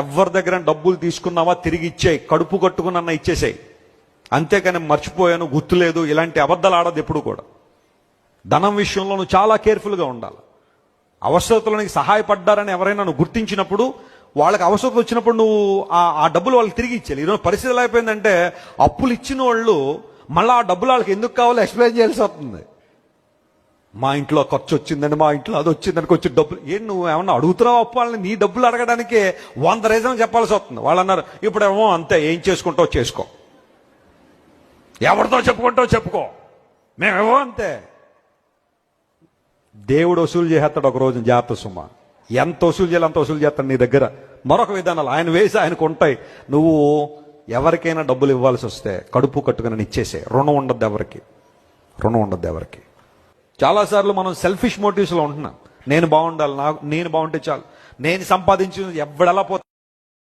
ఎవరి దగ్గర డబ్బులు తీసుకున్నావా తిరిగి ఇచ్చేయి, కడుపు కట్టుకున్న ఇచ్చేసేయి. అంతేకాని మర్చిపోయాను, గుర్తులేదు, ఇలాంటి అబద్ధాలు ఆడదు ఎప్పుడు కూడా. ధనం విషయంలో నువ్వు చాలా కేర్ఫుల్గా ఉండాలి. అవసరతలకు సహాయపడ్డారని ఎవరైనా నువ్వు గుర్తించినప్పుడు, వాళ్ళకి అవసరం వచ్చినప్పుడు నువ్వు ఆ డబ్బులు వాళ్ళకి తిరిగి ఇచ్చేయాలి. ఈరోజు పరిస్థితి ఎలా అయిపోయిందంటే, అప్పులు ఇచ్చిన వాళ్ళు మళ్ళీ ఆ డబ్బులు వాళ్ళకి ఎందుకు కావాలో ఎక్స్ప్లెయిన్ చేయాల్సి వస్తుంది. మా ఇంట్లో ఖర్చు వచ్చిందని, మా ఇంట్లో అది వచ్చిందని, కొంచెం డబ్బులు నువ్వు ఏమన్నా అడుగుతున్నావు అప్పు వాళ్ళని? నీ డబ్బులు అడగడానికి 100 రీజన్లు చెప్పాల్సి వస్తుంది. వాళ్ళు అన్నారు, ఇప్పుడేమో అంతే, ఏం చేసుకుంటావు చేసుకో, ఎవరితో చెప్పుకుంటావు చెప్పుకో, మేమేమో అంతే. దేవుడు వసూలు చేస్తాడు ఒక రోజు, జాగ్రత్త సుమ. ఎంత వసూలు చేయాలి అంత వసూలు చేస్తాడు నీ దగ్గర. మరొక విధానాలు ఆయన వేసి ఆయనకు ఉంటాయి. నువ్వు ఎవరికైనా డబ్బులు ఇవ్వాల్సి వస్తే కడుపు కట్టుకుని ఇచ్చేసే. రుణం ఉండద్దు ఎవరికి. చాలాసార్లు మనం సెల్ఫిష్ మోటివ్స్లో ఉంటున్నాం. నేను బాగుండాలి, నేను బాగుంటే చాలు, నేను సంపాదించి ఎవడెలా పోతే